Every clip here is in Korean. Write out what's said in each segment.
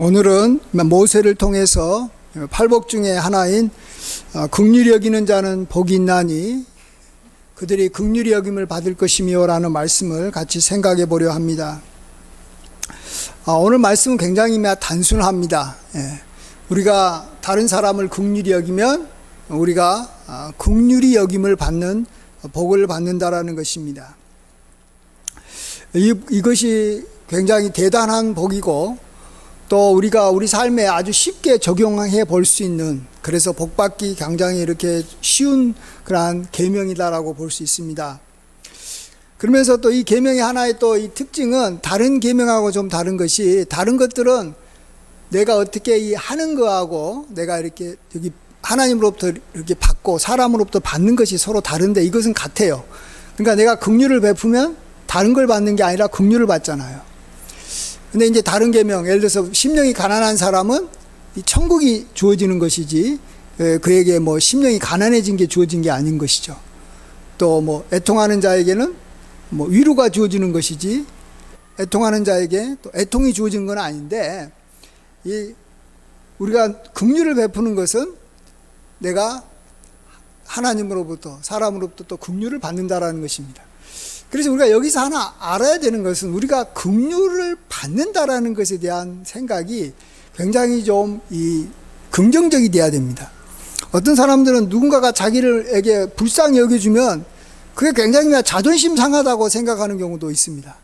오늘은 모세를 통해서 팔복 중에 하나인 긍휼히 여기는 자는 복이 있나니 그들이 긍휼히 여김을 받을 것이며 라는 말씀을 같이 생각해 보려 합니다. 오늘 말씀은 굉장히 단순합니다. 우리가 다른 사람을 긍휼히 여기면 우리가 긍휼히 여김을 받는 복을 받는다라는 것입니다. 이것이 굉장히 대단한 복이고 또 우리가 우리 삶에 아주 쉽게 적용해 볼 수 있는, 그래서 복받기 굉장히 이렇게 쉬운 그러한 계명이다라고 볼 수 있습니다. 그러면서 또 이 계명의 하나의 또 이 특징은 다른 계명하고 좀 다른 것이, 다른 것들은 내가 어떻게 이 하는 거하고 내가 이렇게 여기 하나님으로부터 이렇게 받고 사람으로부터 받는 것이 서로 다른데 이것은 같아요. 그러니까 내가 긍휼을 베푸면 다른 걸 받는 게 아니라 긍휼을 받잖아요. 근데 이제 다른 계명, 예를 들어서 심령이 가난한 사람은 이 천국이 주어지는 것이지 그에게 뭐 심령이 가난해진 게 주어진 게 아닌 것이죠. 또 뭐 애통하는 자에게는 뭐 위로가 주어지는 것이지 애통하는 자에게 또 애통이 주어진 건 아닌데, 이 우리가 긍휼을 베푸는 것은 내가 하나님으로부터 사람으로부터 또 긍휼을 받는다라는 것입니다. 그래서 우리가 여기서 하나 알아야 되는 것은 우리가 긍휼을 받는다라는 것에 대한 생각이 굉장히 좀 긍정적이 돼야 됩니다. 어떤 사람들은 누군가가 자기에게 불쌍히 여겨주면 그게 굉장히 자존심 상하다고 생각하는 경우도 있습니다.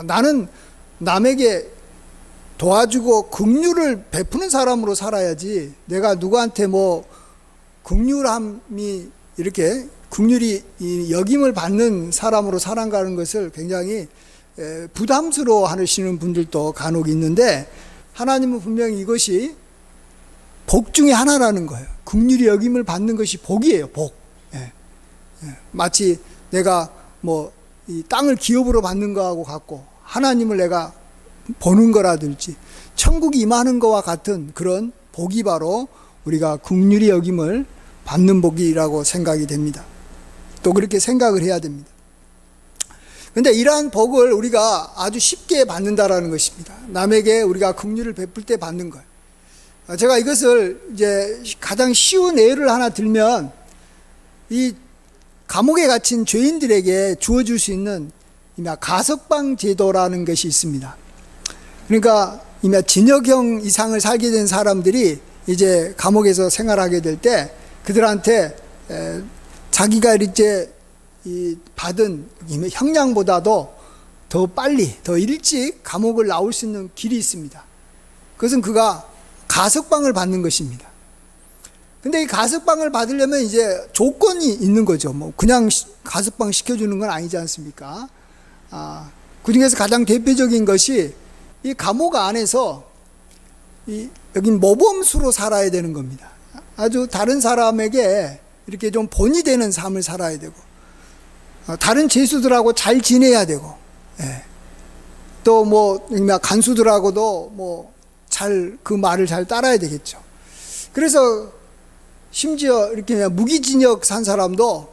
나는 남에게 도와주고 긍휼을 베푸는 사람으로 살아야지 내가 누구한테 뭐 긍휼함이 이렇게 긍휼히 여김을 받는 사람으로 살아가는 것을 굉장히 부담스러워 하시는 분들도 간혹 있는데, 하나님은 분명히 이것이 복 중에 하나라는 거예요. 긍휼히 여김을 받는 것이 복이에요. 복. 마치 내가 뭐 이 땅을 기업으로 받는 거하고 같고 하나님을 내가 보는 거라든지 천국이 임하는 것과 같은 그런 복이 바로 우리가 긍휼히 여김을 받는 복이라고 생각이 됩니다. 또 그렇게 생각을 해야 됩니다. 그런데 이러한 복을 우리가 아주 쉽게 받는다라는 것입니다. 남에게 우리가 긍휼을 베풀 때 받는 것. 제가 이것을 이제 가장 쉬운 예를 하나 들면, 이 감옥에 갇힌 죄인들에게 주어줄 수 있는 가석방 제도라는 것이 있습니다. 그러니까 징역형 이상을 살게 된 사람들이 이제 감옥에서 생활하게 될 때 그들한테 자기가 이제 받은 형량보다도 더 빨리, 더 일찍 감옥을 나올 수 있는 길이 있습니다. 그것은 그가 가석방을 받는 것입니다. 근데 이 가석방을 받으려면 이제 조건이 있는 거죠. 뭐 그냥 가석방 시켜주는 건 아니지 않습니까? 그 중에서 가장 대표적인 것이 이 감옥 안에서 여기 모범수로 살아야 되는 겁니다. 아주 다른 사람에게 이렇게 좀 본이 되는 삶을 살아야 되고, 다른 죄수들하고 잘 지내야 되고, 또 뭐 간수들하고도 뭐 잘 그 말을 잘 따라야 되겠죠. 그래서 심지어 이렇게 무기징역 산 사람도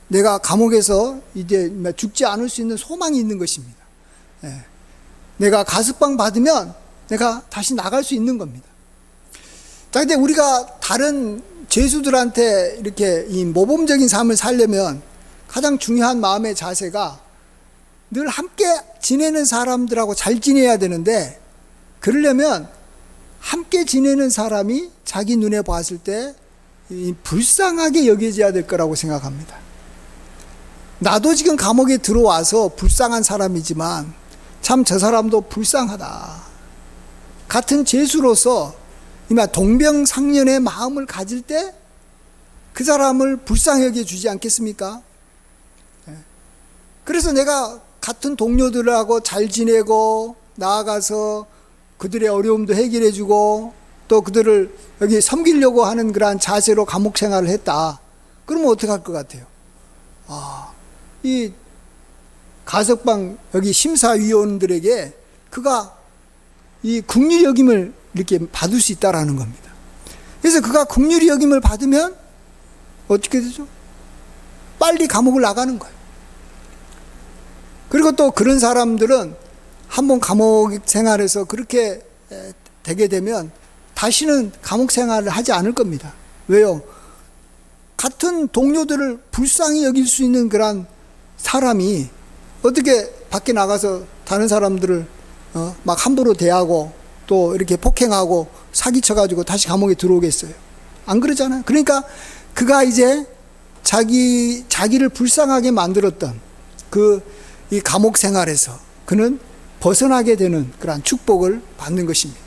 내가 감옥에서 이제 죽지 않을 수 있는 소망이 있는 것입니다. 내가 가석방 받으면 내가 다시 나갈 수 있는 겁니다. 자, 근데 우리가 다른 죄수들한테 이렇게 이 모범적인 삶을 살려면 가장 중요한 마음의 자세가 늘 함께 지내는 사람들하고 잘 지내야 되는데, 그러려면 함께 지내는 사람이 자기 눈에 봤을 때 불쌍하게 여겨져야 될 거라고 생각합니다. 나도 지금 감옥에 들어와서 불쌍한 사람이지만 참 저 사람도 불쌍하다. 같은 죄수로서 동병상련의 마음을 가질 때 그 사람을 불쌍히 여겨주지 않겠습니까? 그래서 내가 같은 동료들하고 잘 지내고 나아가서 그들의 어려움도 해결해주고 또 그들을 여기 섬기려고 하는 그러한 자세로 감옥 생활을 했다. 그러면 어떻게 할 것 같아요? 이 가석방 여기 심사위원들에게 그가 이 긍휼히 여김을 이렇게 받을 수 있다라는 겁니다. 그래서 그가 긍휼히 여김을 받으면 어떻게 되죠? 빨리 감옥을 나가는 거예요. 그리고 또 그런 사람들은 한번 감옥 생활에서 그렇게 되게 되면 다시는 감옥 생활을 하지 않을 겁니다. 왜요? 같은 동료들을 불쌍히 여길 수 있는 그런 사람이 어떻게 밖에 나가서 다른 사람들을 막 함부로 대하고 또 이렇게 폭행하고 사기쳐가지고 다시 감옥에 들어오겠어요? 안 그러잖아요. 그러니까 그가 이제 자기를 불쌍하게 만들었던 이 감옥 생활에서 그는 벗어나게 되는 그러한 축복을 받는 것입니다.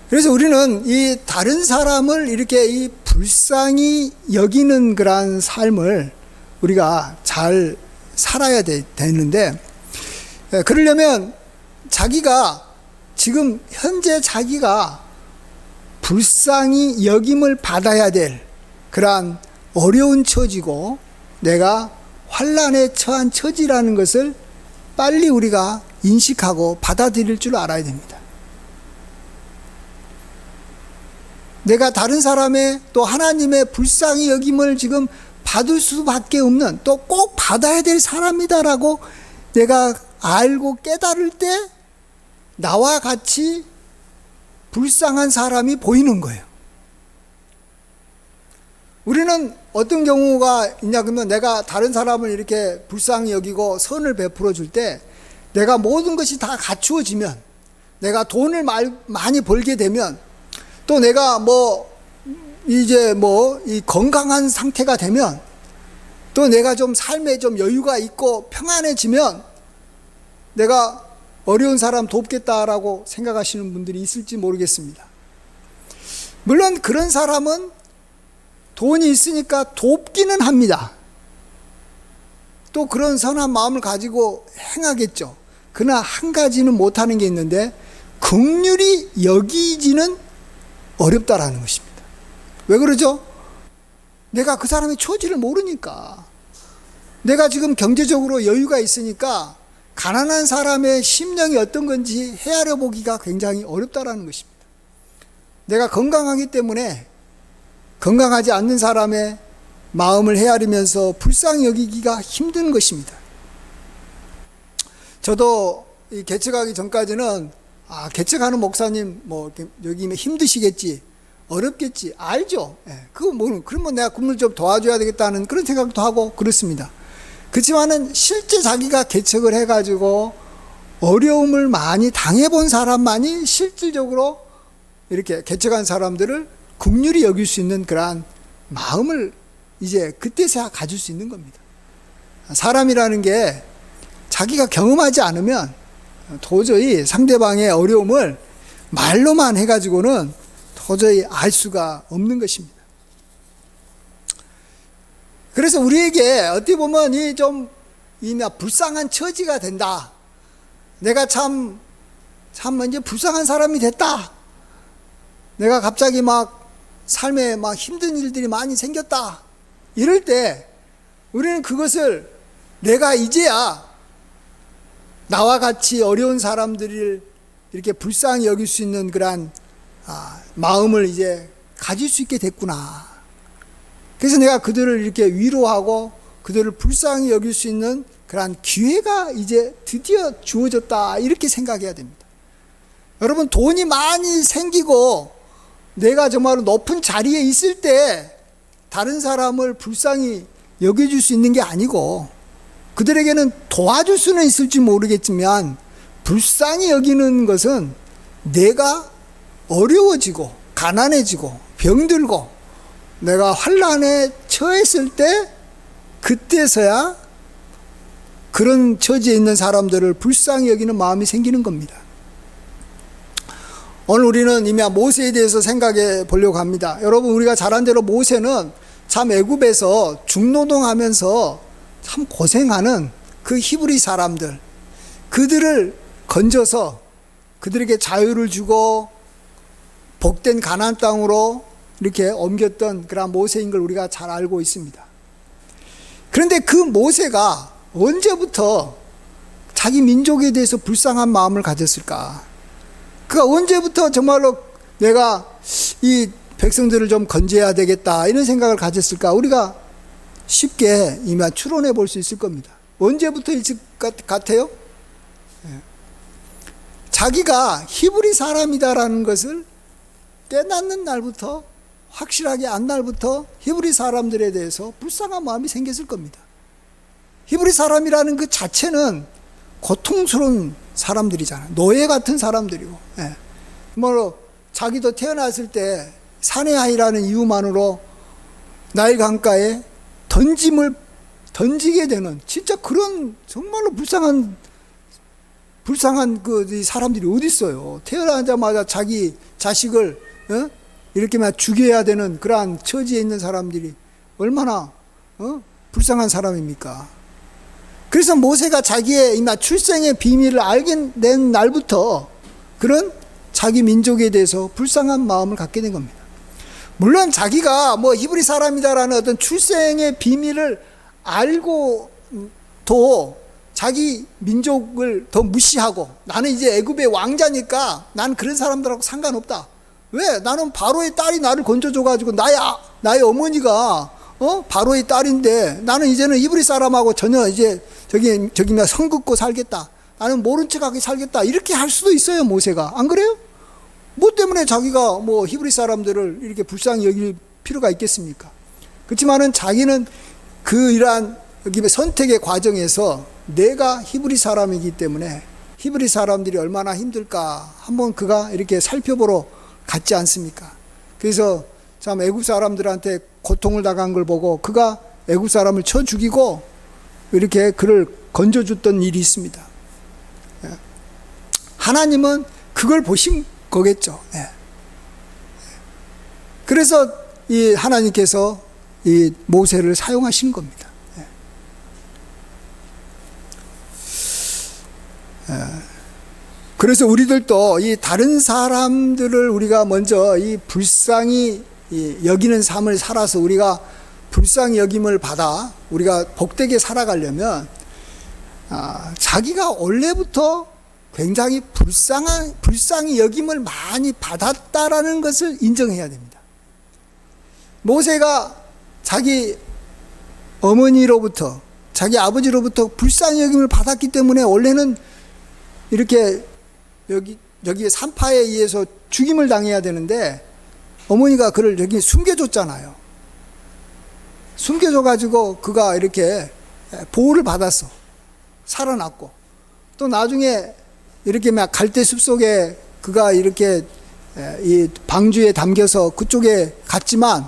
그래서 우리는 이 다른 사람을 이렇게 이 불쌍히 여기는 그러한 삶을 우리가 잘 살아야 되는데, 그러려면 자기가 지금 현재 자기가 불쌍히 여김을 받아야 될 그러한 어려운 처지고 내가 환난에 처한 처지라는 것을 빨리 우리가 인식하고 받아들일 줄 알아야 됩니다. 내가 다른 사람의 또 하나님의 불쌍히 여김을 지금 받을 수밖에 없는, 또 꼭 받아야 될 사람이다라고 내가 알고 깨달을 때 나와 같이 불쌍한 사람이 보이는 거예요. 우리는 어떤 경우가 있냐 그러면, 내가 다른 사람을 이렇게 불쌍히 여기고 선을 베풀어 줄 때 내가 모든 것이 다 갖추어지면, 내가 돈을 많이 벌게 되면, 또 내가 이 건강한 상태가 되면, 또 내가 좀 삶에 좀 여유가 있고 평안해지면 내가 어려운 사람 돕겠다라고 생각하시는 분들이 있을지 모르겠습니다. 물론 그런 사람은 돈이 있으니까 돕기는 합니다. 또 그런 선한 마음을 가지고 행하겠죠. 그러나 한 가지는 못하는 게 있는데, 긍휼히 여기지는 어렵다라는 것입니다. 왜 그러죠? 내가 그 사람의 처지를 모르니까. 내가 지금 경제적으로 여유가 있으니까 가난한 사람의 심령이 어떤 건지 헤아려 보기가 굉장히 어렵다라는 것입니다. 내가 건강하기 때문에 건강하지 않는 사람의 마음을 헤아리면서 불쌍히 여기기가 힘든 것입니다. 저도 이 개척하기 전까지는 개척하는 목사님 여기 힘드시겠지, 어렵겠지, 알죠. 그러면 내가 그분을 좀 도와줘야 되겠다는 그런 생각도 하고 그렇습니다. 그렇지만은 실제 자기가 개척을 해가지고 어려움을 많이 당해본 사람만이 실질적으로 이렇게 개척한 사람들을 긍휼히 여길 수 있는 그러한 마음을 이제 그때서야 가질 수 있는 겁니다. 사람이라는 게 자기가 경험하지 않으면 도저히 상대방의 어려움을 말로만 해가지고는 도저히 알 수가 없는 것입니다. 그래서 우리에게 어떻게 보면 이 불쌍한 처지가 된다. 내가 참 이제 불쌍한 사람이 됐다. 내가 갑자기 삶에 힘든 일들이 많이 생겼다. 이럴 때 우리는 그것을 내가 이제야 나와 같이 어려운 사람들을 이렇게 불쌍히 여길 수 있는 그러한 마음을 이제 가질 수 있게 됐구나. 그래서 내가 그들을 이렇게 위로하고 그들을 불쌍히 여길 수 있는 그러한 기회가 이제 드디어 주어졌다, 이렇게 생각해야 됩니다. 여러분, 돈이 많이 생기고 내가 정말 높은 자리에 있을 때 다른 사람을 불쌍히 여겨줄 수 있는 게 아니고, 그들에게는 도와줄 수는 있을지 모르겠지만 불쌍히 여기는 것은 내가 어려워지고 가난해지고 병들고 내가 환난에 처했을 때, 그때서야 그런 처지에 있는 사람들을 불쌍히 여기는 마음이 생기는 겁니다. 오늘 우리는 이미 모세에 대해서 생각해 보려고 합니다. 여러분, 우리가 잘 안 대로 모세는 참 애굽에서 중노동하면서 참 고생하는 그 히브리 사람들, 그들을 건져서 그들에게 자유를 주고 복된 가나안 땅으로 이렇게 옮겼던 그런 모세인 걸 우리가 잘 알고 있습니다. 그런데 그 모세가 언제부터 자기 민족에 대해서 불쌍한 마음을 가졌을까? 그가 언제부터 정말로 내가 이 백성들을 좀 건져야 되겠다, 이런 생각을 가졌을까? 우리가 쉽게 이미 추론해 볼 수 있을 겁니다. 언제부터 있을 것 같아요? 자기가 히브리 사람이다라는 것을 깨닫는 날부터, 확실하게 안 날부터 히브리 사람들에 대해서 불쌍한 마음이 생겼을 겁니다. 히브리 사람이라는 그 자체는 고통스러운 사람들이잖아요. 노예 같은 사람들이고, 예. 자기도 태어났을 때 사내아이라는 이유만으로 나일 강가에 던지게 되는, 진짜 그런 정말로 불쌍한 그 사람들이 어디 있어요. 태어나자마자 자기 자식을 이렇게 막 죽여야 되는 그러한 처지에 있는 사람들이 얼마나 불쌍한 사람입니까? 그래서 모세가 자기의 출생의 비밀을 알게 된 날부터 그런 자기 민족에 대해서 불쌍한 마음을 갖게 된 겁니다. 물론 자기가 히브리 사람이다라는 어떤 출생의 비밀을 알고도 자기 민족을 더 무시하고, 나는 이제 애굽의 왕자니까 난 그런 사람들하고 상관없다. 왜? 나는 바로의 딸이 나를 건져줘가지고 나의 어머니가 바로의 딸인데 나는 이제는 히브리 사람하고 전혀 이제 저기 성 긋고 살겠다. 나는 모른 척하게 살겠다. 이렇게 할 수도 있어요, 모세가. 안 그래요? 뭐 때문에 자기가 히브리 사람들을 이렇게 불쌍히 여길 필요가 있겠습니까? 그렇지만은 자기는 이러한 선택의 과정에서 내가 히브리 사람이기 때문에 히브리 사람들이 얼마나 힘들까 한번 그가 이렇게 살펴보러 갔지 않습니까? 그래서 참 애굽 사람들한테 고통을 당한 걸 보고 그가 애굽 사람을 쳐 죽이고 이렇게 그를 건져줬던 일이 있습니다. 하나님은 그걸 보신 거겠죠. 그래서 이 하나님께서 이 모세를 사용하신 겁니다. 그래서 우리들도 이 다른 사람들을 우리가 먼저 이 불쌍히 여기는 삶을 살아서 우리가 불쌍히 여김을 받아 우리가 복되게 살아가려면 자기가 원래부터 굉장히 불쌍히 여김을 많이 받았다라는 것을 인정해야 됩니다. 모세가 자기 어머니로부터 자기 아버지로부터 불쌍히 여김을 받았기 때문에 원래는 이렇게 여기 산파에 의해서 죽임을 당해야 되는데 어머니가 그를 여기 숨겨줬잖아요. 숨겨줘가지고 그가 이렇게 보호를 받았어. 살아났고 또 나중에 이렇게 막 갈대 숲속에 그가 이렇게 이 방주에 담겨서 그쪽에 갔지만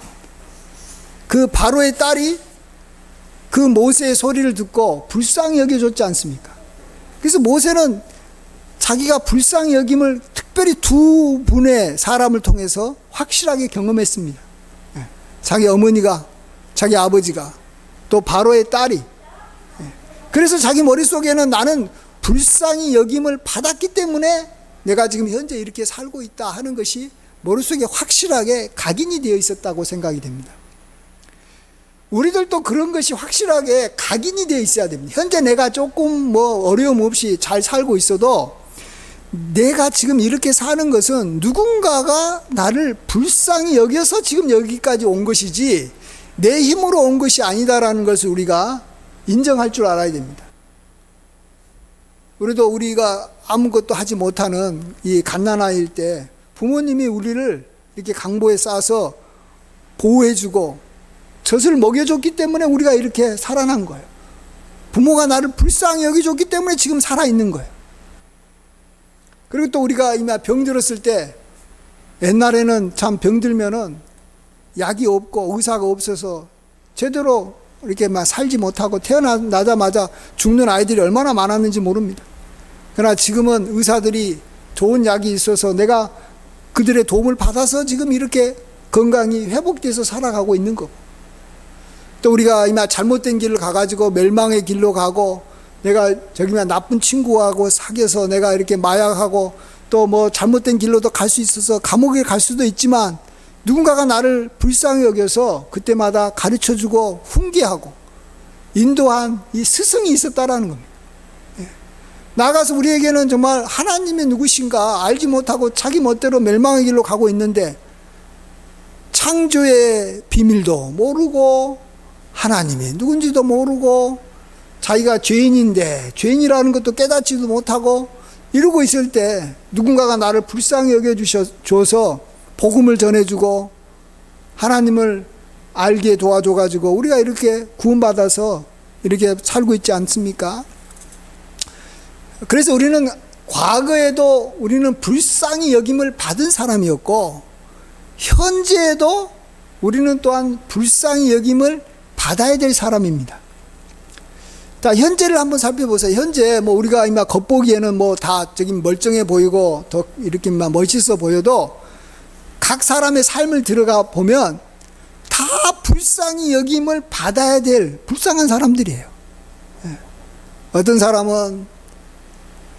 그 바로의 딸이 그 모세의 소리를 듣고 불쌍히 여겨줬지 않습니까? 그래서 모세는 자기가 불쌍히 여김을 특별히 두 분의 사람을 통해서 확실하게 경험했습니다. 자기 어머니가, 자기 아버지가, 또 바로의 딸이. 그래서 자기 머릿속에는 나는 불쌍히 여김을 받았기 때문에 내가 지금 현재 이렇게 살고 있다 하는 것이 머릿속에 확실하게 각인이 되어 있었다고 생각이 됩니다. 우리들도 그런 것이 확실하게 각인이 되어 있어야 됩니다. 현재 내가 조금 어려움 없이 잘 살고 있어도 내가 지금 이렇게 사는 것은 누군가가 나를 불쌍히 여겨서 지금 여기까지 온 것이지 내 힘으로 온 것이 아니다라는 것을 우리가 인정할 줄 알아야 됩니다. 우리가 아무것도 하지 못하는 이 갓난아이일 때 부모님이 우리를 이렇게 강보에 싸서 보호해주고 젖을 먹여줬기 때문에 우리가 이렇게 살아난 거예요. 부모가 나를 불쌍히 여겨줬기 때문에 지금 살아있는 거예요. 그리고 또 우리가 이미 병들었을 때 옛날에는 참 병들면은 약이 없고 의사가 없어서 제대로 이렇게 막 살지 못하고 태어나자마자 죽는 아이들이 얼마나 많았는지 모릅니다. 그러나 지금은 의사들이 좋은 약이 있어서 내가 그들의 도움을 받아서 지금 이렇게 건강이 회복돼서 살아가고 있는 거고, 또 우리가 이미 잘못된 길을 가가지고 멸망의 길로 가고 내가 저기만 나쁜 친구하고 사귀어서 내가 이렇게 마약하고 또 잘못된 길로도 갈 수 있어서 감옥에 갈 수도 있지만 누군가가 나를 불쌍히 여겨서 그때마다 가르쳐주고 훈계하고 인도한 이 스승이 있었다라는 겁니다. 나가서 우리에게는 정말 하나님이 누구신가 알지 못하고 자기 멋대로 멸망의 길로 가고 있는데 창조의 비밀도 모르고 하나님이 누군지도 모르고 자기가 죄인인데 죄인이라는 것도 깨닫지도 못하고 이러고 있을 때 누군가가 나를 불쌍히 여겨줘서 복음을 전해주고 하나님을 알게 도와줘가지고 우리가 이렇게 구원받아서 이렇게 살고 있지 않습니까? 그래서 우리는 과거에도 우리는 불쌍히 여김을 받은 사람이었고 현재에도 우리는 또한 불쌍히 여김을 받아야 될 사람입니다. 자, 현재를 한번 살펴보세요. 현재 우리가 이마 겉보기에는 다 저기 멀쩡해 보이고 더 이렇게 멋있어 보여도 각 사람의 삶을 들어가 보면 다 불쌍히 여김을 받아야 될 불쌍한 사람들이에요. 어떤 사람은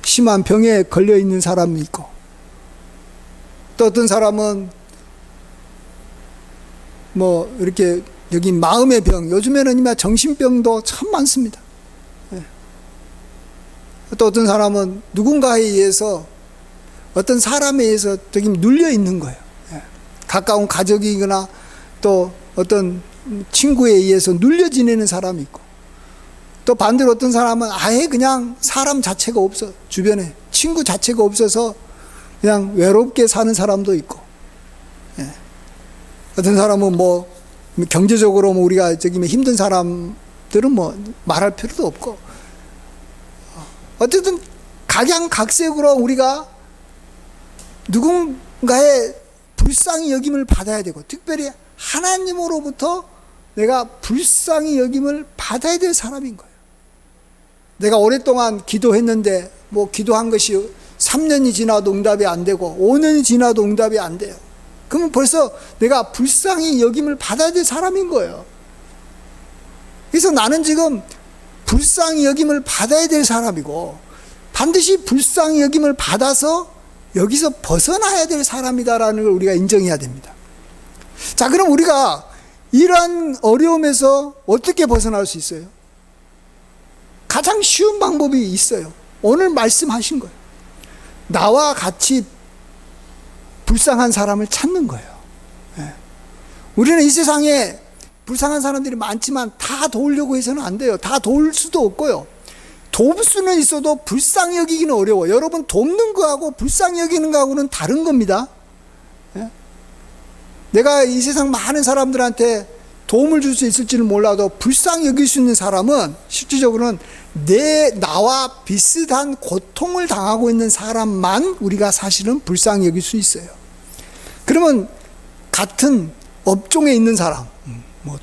심한 병에 걸려 있는 사람이 있고, 또 어떤 사람은 이렇게 여기 마음의 병, 요즘에는 이마 정신병도 참 많습니다. 또 어떤 사람은 누군가에 의해서 어떤 사람에 의해서 저기 눌려 있는 거예요. 가까운 가족이거나 또 어떤 친구에 의해서 눌려 지내는 사람이 있고, 또 반대로 어떤 사람은 아예 그냥 사람 자체가 없어, 주변에 친구 자체가 없어서 그냥 외롭게 사는 사람도 있고, 어떤 사람은 경제적으로 우리가 저기 힘든 사람들은 말할 필요도 없고, 어쨌든 각양각색으로 우리가 누군가의 불쌍히 여김을 받아야 되고, 특별히 하나님으로부터 내가 불쌍히 여김을 받아야 될 사람인 거예요. 내가 오랫동안 기도했는데 기도한 것이 3년이 지나도 응답이 안 되고 5년이 지나도 응답이 안 돼요. 그러면 벌써 내가 불쌍히 여김을 받아야 될 사람인 거예요. 그래서 나는 지금 불쌍히 여김을 받아야 될 사람이고, 반드시 불쌍히 여김을 받아서 여기서 벗어나야 될 사람이다라는 걸 우리가 인정해야 됩니다. 자, 그럼 우리가 이러한 어려움에서 어떻게 벗어날 수 있어요? 가장 쉬운 방법이 있어요. 오늘 말씀하신 거예요. 나와 같이 불쌍한 사람을 찾는 거예요. 우리는 이 세상에 불쌍한 사람들이 많지만 다 도우려고 해서는 안 돼요. 다 도울 수도 없고요. 도울 수는 있어도 불쌍히 여기기는 어려워. 여러분, 돕는 거하고 불쌍히 여기는 거하고는 다른 겁니다. 내가 이 세상 많은 사람들한테 도움을 줄 수 있을지는 몰라도 불쌍히 여길 수 있는 사람은 실질적으로는 나와 비슷한 고통을 당하고 있는 사람만 우리가 사실은 불쌍히 여길 수 있어요. 그러면 같은 업종에 있는 사람,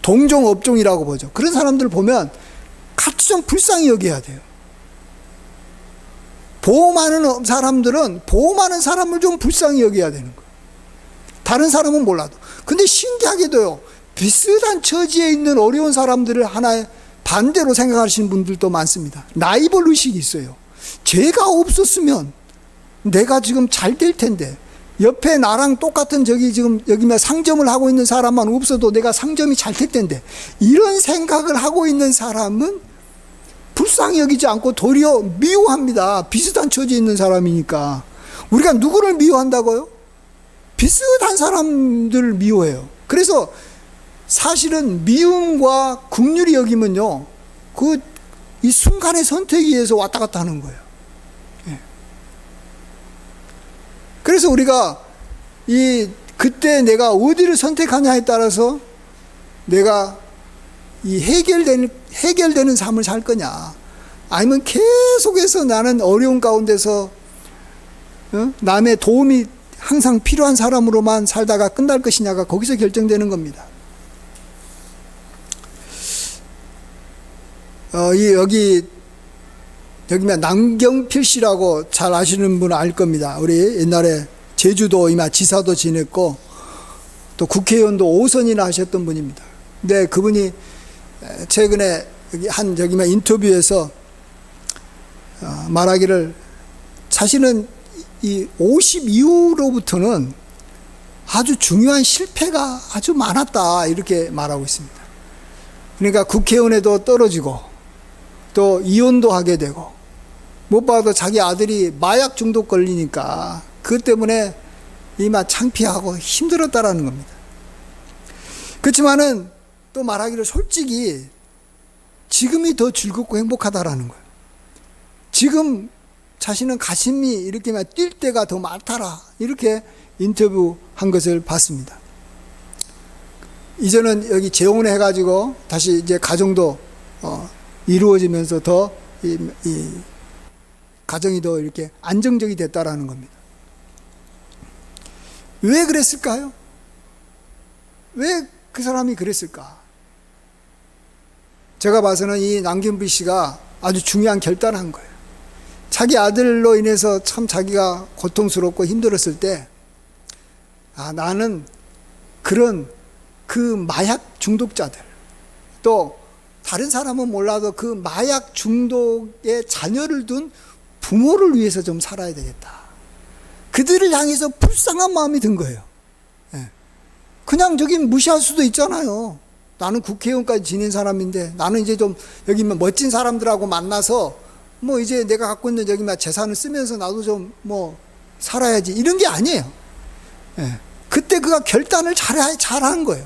동종 업종이라고 보죠. 그런 사람들을 보면 같이 좀 불쌍히 여겨야 돼요. 보험하는 사람들은 보험하는 사람을 좀 불쌍히 여겨야 되는 거예요. 다른 사람은 몰라도. 근데 신기하게도요, 비슷한 처지에 있는 어려운 사람들을 하나의 반대로 생각하시는 분들도 많습니다. 라이벌 의식이 있어요. 죄가 없었으면 내가 지금 잘 될 텐데, 옆에 나랑 똑같은 지금 여기 상점을 하고 있는 사람만 없어도 내가 상점이 잘 될 텐데, 이런 생각을 하고 있는 사람은 불쌍히 여기지 않고 도리어 미워합니다. 비슷한 처지에 있는 사람이니까. 우리가 누구를 미워한다고요? 비슷한 사람들을 미워해요. 그래서 사실은 미움과 긍휼히 여김은요, 이 순간의 선택에 의해서 왔다 갔다 하는 거예요. 그래서 우리가 그때 내가 어디를 선택하냐에 따라서 내가 이 해결되는 삶을 살 거냐, 아니면 계속해서 나는 어려운 가운데서 남의 도움이 항상 필요한 사람으로만 살다가 끝날 것이냐가 거기서 결정되는 겁니다. 여기 남경필 씨라고 잘 아시는 분은 알 겁니다. 우리 옛날에 제주도 지사도 지냈고 또 국회의원도 5선이나 하셨던 분입니다. 근데 그분이 최근에 인터뷰에서 말하기를, 사실은 이 50 이후로부터는 아주 중요한 실패가 아주 많았다, 이렇게 말하고 있습니다. 그러니까 국회의원에도 떨어지고 또 이혼도 하게 되고, 못 봐도 자기 아들이 마약 중독 걸리니까 그것 때문에 창피하고 힘들었다라는 겁니다. 그렇지만은 또 말하기를, 솔직히 지금이 더 즐겁고 행복하다라는 거예요. 지금 자신은 가슴이 이렇게 뛸 때가 더 많더라. 이렇게 인터뷰한 것을 봤습니다. 이제는 여기 재혼을 해가지고 다시 이제 가정도 이루어지면서 더 이 가정이 더 이렇게 안정적이 됐다라는 겁니다. 왜 그랬을까요? 왜 그 사람이 그랬을까? 제가 봐서는 이 남경필 씨가 아주 중요한 결단을 한 거예요. 자기 아들로 인해서 참 자기가 고통스럽고 힘들었을 때, 나는 그런 그 마약 중독자들, 또 다른 사람은 몰라도 그 마약 중독의 자녀를 둔 부모를 위해서 좀 살아야 되겠다. 그들을 향해서 불쌍한 마음이 든 거예요. 그냥 저기 무시할 수도 있잖아요. 나는 국회의원까지 지낸 사람인데, 나는 이제 좀 여기 멋진 사람들하고 만나서 뭐 이제 내가 갖고 있는 저기 재산을 쓰면서 나도 좀 뭐 살아야지, 이런 게 아니에요. 그때 그가 결단을 잘한 거예요.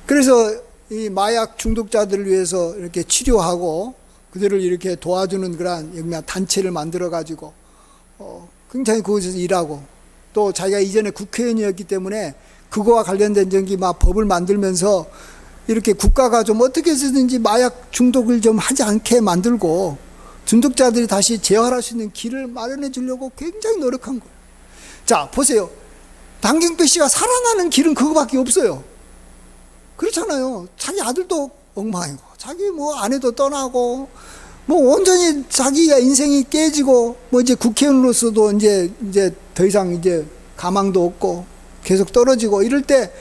그래서 이 마약 중독자들을 위해서 이렇게 치료하고 그들을 이렇게 도와주는 그런 단체를 만들어 가지고 굉장히 그곳에서 일하고, 또 자기가 이전에 국회의원이었기 때문에 그거와 관련된 저기 법을 만들면서 이렇게 국가가 좀 어떻게 해서든지 마약 중독을 좀 하지 않게 만들고 중독자들이 다시 재활할 수 있는 길을 마련해 주려고 굉장히 노력한 거예요. 자, 보세요. 남경필 씨가 살아나는 길은 그거밖에 없어요. 그렇잖아요. 자기 아들도 엉망이고, 자기 뭐 아내도 떠나고, 뭐 온전히 자기가 인생이 깨지고, 뭐 이제 국회의원으로서도 이제 더 이상 이제 가망도 없고 계속 떨어지고 이럴 때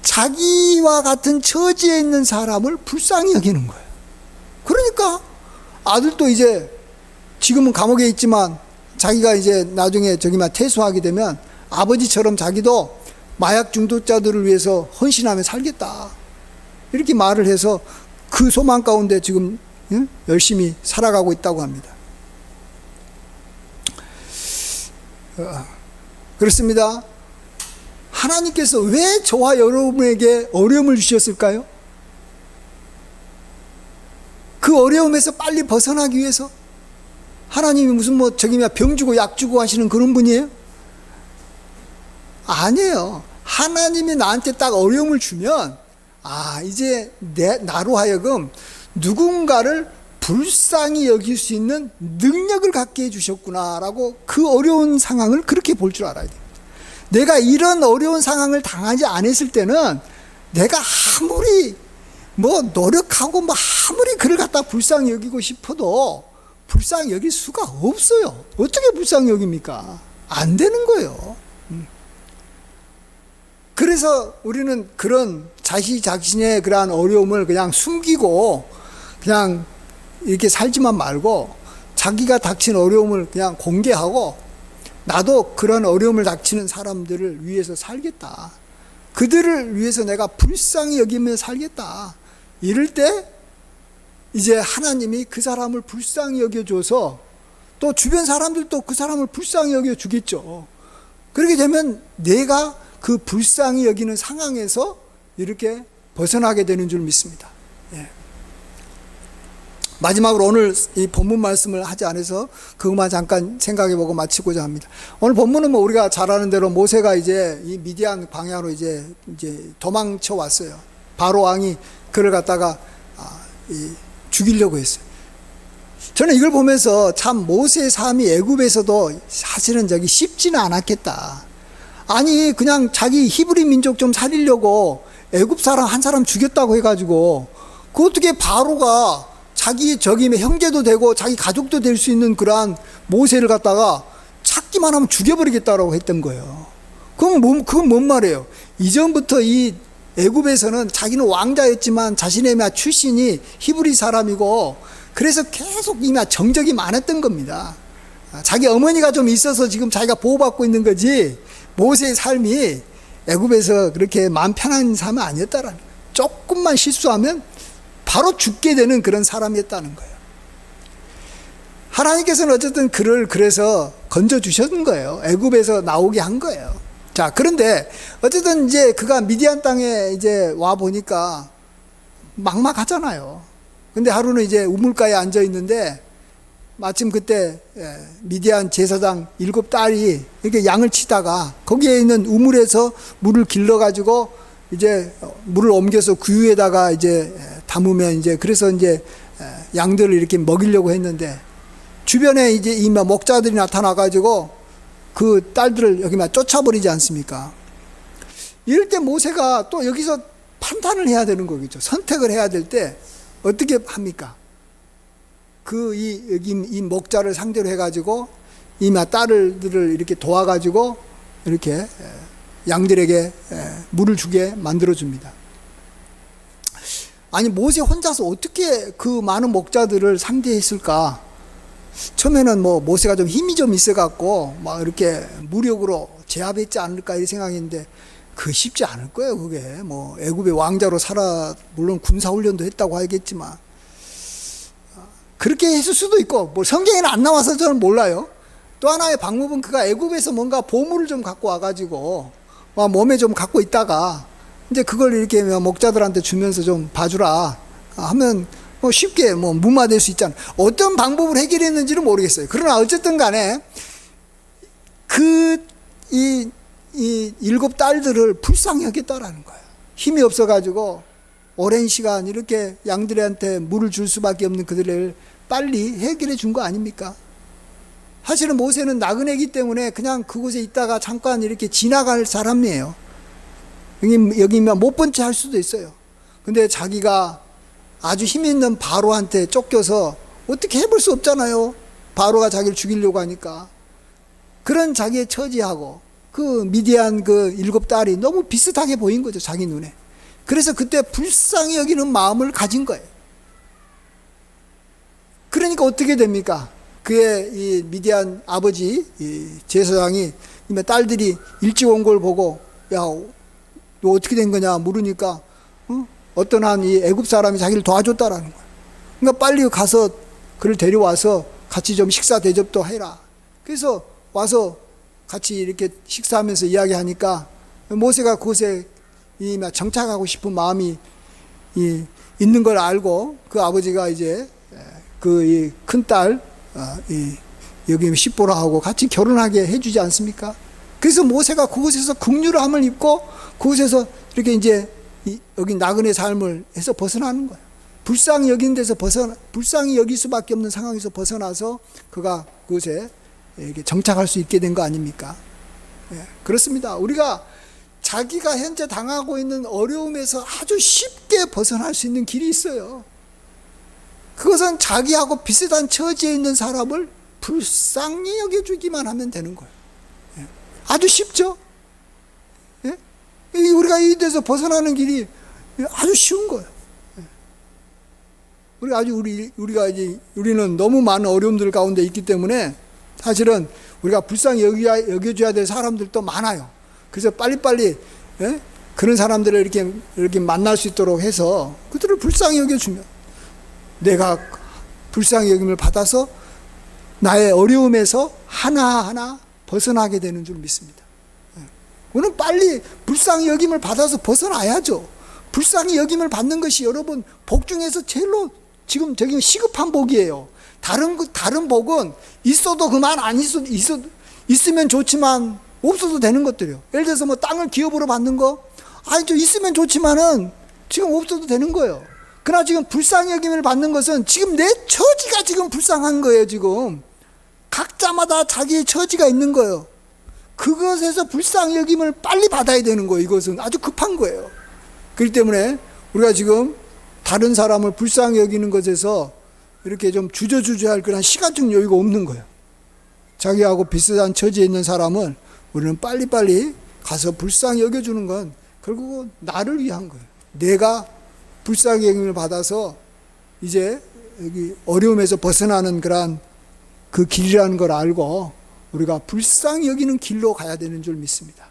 자기와 같은 처지에 있는 사람을 불쌍히 여기는 거예요. 그러니까 아들도 이제 지금은 감옥에 있지만 자기가 이제 나중에 퇴소하게 되면 아버지처럼 자기도 마약 중독자들을 위해서 헌신하며 살겠다, 이렇게 말을 해서 그 소망 가운데 지금 열심히 살아가고 있다고 합니다. 그렇습니다. 하나님께서 왜 저와 여러분에게 어려움을 주셨을까요? 그 어려움에서 빨리 벗어나기 위해서? 하나님이 무슨 병 주고 약 주고 하시는 그런 분이에요? 아니에요. 하나님이 나한테 딱 어려움을 주면, 이제 나로 하여금 누군가를 불쌍히 여길 수 있는 능력을 갖게 해주셨구나라고, 그 어려운 상황을 그렇게 볼 줄 알아야 돼요. 내가 이런 어려운 상황을 당하지 않았을 때는 내가 아무리 노력하고 아무리 그를 갖다 불쌍히 여기고 싶어도 불쌍히 여길 수가 없어요. 어떻게 불쌍히 여깁니까? 안 되는 거예요. 그래서 우리는 그런 자신의 그러한 어려움을 그냥 숨기고 그냥 이렇게 살지만 말고, 자기가 닥친 어려움을 그냥 공개하고, 나도 그런 어려움을 닥치는 사람들을 위해서 살겠다, 그들을 위해서 내가 불쌍히 여기며 살겠다, 이럴 때 이제 하나님이 그 사람을 불쌍히 여겨줘서 또 주변 사람들도 그 사람을 불쌍히 여겨주겠죠. 그렇게 되면 내가 그 불쌍히 여기는 상황에서 이렇게 벗어나게 되는 줄 믿습니다. 마지막으로 오늘 이 본문 말씀을 하지 않아서 그것만 잠깐 생각해보고 마치고자 합니다. 오늘 본문은 우리가 잘 아는 대로 모세가 이제 이 미디안 방향으로 이제 도망쳐 왔어요. 바로 왕이 그를 갖다가 죽이려고 했어요. 저는 이걸 보면서 참 모세의 삶이 애굽에서도 사실은 쉽지는 않았겠다. 아니 그냥 자기 히브리 민족 좀 살리려고 애굽 사람 한 사람 죽였다고 해가지고, 그 어떻게 바로가 자기 형제도 되고 자기 가족도 될 수 있는 그러한 모세를 갖다가 찾기만 하면 죽여버리겠다라고 했던 거예요. 그건 뭔 말이에요? 이전부터 이 애굽에서는 자기는 왕자였지만 자신의 출신이 히브리 사람이고, 그래서 계속 이미 정적이 많았던 겁니다. 자기 어머니가 좀 있어서 지금 자기가 보호받고 있는 거지, 모세의 삶이 애굽에서 그렇게 마음 편한 삶이 아니었다라는 거예요. 조금만 실수하면 바로 죽게 되는 그런 사람이었다는 거예요. 하나님께서는 어쨌든 그를 그래서 건져주셨는 거예요. 애굽에서 나오게 한 거예요. 자, 그런데 어쨌든 이제 그가 미디안 땅에 이제 와 보니까 막막하잖아요. 근데 하루는 이제 우물가에 앉아 있는데 마침 그때 미디안 제사장 7딸이 이렇게 양을 치다가 거기에 있는 우물에서 물을 길러가지고 이제 물을 옮겨서 구유에다가 이제 담으면 이제 그래서 이제 양들을 이렇게 먹이려고 했는데 주변에 이제 이 목자들이 나타나가지고 그 딸들을 여기 막 쫓아버리지 않습니까? 이럴 때 모세가 또 여기서 판단을 해야 되는 거겠죠. 선택을 해야 될 때 어떻게 합니까? 여기 이 목자를 상대로 해가지고 이 딸들을 이렇게 도와가지고 이렇게 양들에게 물을 주게 만들어줍니다. 아니, 모세 혼자서 어떻게 그 많은 목자들을 상대했을까? 처음에는 모세가 좀 힘이 좀 있어갖고 막 이렇게 무력으로 제압했지 않을까 이 생각했는데 그 쉽지 않을 거예요. 그게 애굽의 왕자로 물론 군사훈련도 했다고 하겠지만 그렇게 했을 수도 있고 성경에는 안 나와서 저는 몰라요. 또 하나의 방법은 그가 애굽에서 뭔가 보물을 좀 갖고 와가지고 몸에 좀 갖고 있다가 이제 그걸 이렇게 목자들한테 주면서 좀 봐주라 하면 쉽게 무마될 수 있잖아요. 어떤 방법을 해결했는지는 모르겠어요. 그러나 어쨌든 간에 이 7딸들을 불쌍히 여겼다라는 거예요. 힘이 없어가지고 오랜 시간 이렇게 양들한테 물을 줄 수밖에 없는 그들을 빨리 해결해 준 거 아닙니까? 사실은 모세는 나그네이기 때문에 그냥 그곳에 있다가 잠깐 이렇게 지나갈 사람이에요. 여기면 못 본 채 할 수도 있어요. 근데 자기가 아주 힘 있는 바로한테 쫓겨서 어떻게 해볼 수 없잖아요. 바로가 자기를 죽이려고 하니까. 그런 자기의 처지하고 그 미디안 7딸이 너무 비슷하게 보인 거죠, 자기 눈에. 그래서 그때 불쌍히 여기는 마음을 가진 거예요. 그러니까 어떻게 됩니까? 그의 이 미디안 아버지 이 제사장이 딸들이 일찍 온 걸 보고 야, 너 어떻게 된 거냐 물으니까 어떤 한 이 애굽 사람이 자기를 도와줬다라는 거예요. 그러니까 빨리 가서 그를 데려와서 같이 좀 식사 대접도 해라. 그래서 와서 같이 이렇게 식사하면서 이야기하니까 모세가 그곳에 정착하고 싶은 마음이 있는 걸 알고 그 아버지가 이제 그 큰 딸 여기 십보라하고 같이 결혼하게 해주지 않습니까? 그래서 모세가 그곳에서 긍휼함을 입고 그곳에서 이렇게 이제 여기 나그네 삶을 해서 벗어나는 거예요. 불쌍히 여기는 데서 불쌍히 여길 수밖에 없는 상황에서 벗어나서 그가 그곳에 이렇게 정착할 수 있게 된 거 아닙니까? 예, 그렇습니다. 우리가 자기가 현재 당하고 있는 어려움에서 아주 쉽게 벗어날 수 있는 길이 있어요. 그것은 자기하고 비슷한 처지에 있는 사람을 불쌍히 여겨주기만 하면 되는 거예요. 예, 아주 쉽죠? 예? 우리가 이 데서 벗어나는 길이 아주 쉬운 거예요. 우리는 너무 많은 어려움들 가운데 있기 때문에 사실은 우리가 불쌍히 여겨줘야 될 사람들도 많아요. 그래서 빨리빨리 그런 사람들을 이렇게 만날 수 있도록 해서 그들을 불쌍히 여겨주면 내가 불쌍히 여김을 받아서 나의 어려움에서 하나하나 벗어나게 되는 줄 믿습니다. 우리는 빨리 불쌍히 여김을 받아서 벗어나야죠. 불쌍히 여김을 받는 것이 여러분 복 중에서 제일로 지금 저기 시급한 복이에요. 다른 복은 있어도 그만 안 있으면 좋지만 없어도 되는 것들이요. 예를 들어서 땅을 기업으로 받는 거, 좀 있으면 좋지만은 지금 없어도 되는 거예요. 그러나 지금 불쌍히 여김을 받는 것은 지금 내 처지가 지금 불쌍한 거예요. 지금 각자마다 자기의 처지가 있는 거예요. 그것에서 불쌍히 여김을 빨리 받아야 되는 거예요. 이것은 아주 급한 거예요. 그렇기 때문에 우리가 지금 다른 사람을 불쌍히 여기는 것에서 이렇게 좀 주저할 그런 시간적 여유가 없는 거예요. 자기하고 비슷한 처지에 있는 사람은 우리는 빨리빨리 가서 불쌍히 여겨주는 건 결국은 나를 위한 거예요. 내가 불쌍히 여김을 받아서 이제 여기 어려움에서 벗어나는 그러한 그 길이라는 걸 알고 우리가 불쌍히 여기는 길로 가야 되는 줄 믿습니다.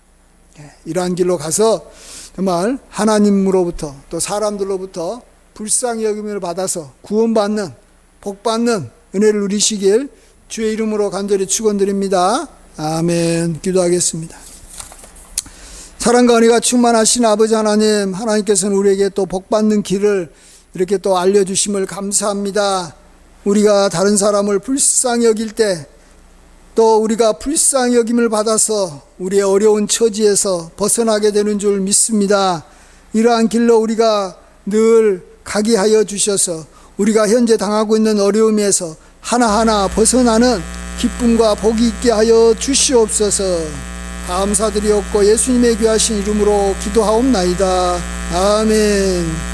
이러한 길로 가서 정말 하나님으로부터 또 사람들로부터 불쌍히 여김을 받아서 구원받는 복받는 은혜를 누리시길 주의 이름으로 간절히 축원드립니다. 아멘. 기도하겠습니다. 사랑과 은혜가 충만하신 아버지 하나님, 하나님께서는 우리에게 또 복받는 길을 이렇게 또 알려주심을 감사합니다. 우리가 다른 사람을 불쌍히 여길 때 또 우리가 불쌍히 여김을 받아서 우리의 어려운 처지에서 벗어나게 되는 줄 믿습니다. 이러한 길로 우리가 늘 가게 하여 주셔서 우리가 현재 당하고 있는 어려움에서 하나하나 벗어나는 기쁨과 복이 있게 하여 주시옵소서. 감사드리옵고 예수님의 귀하신 이름으로 기도하옵나이다. 아멘.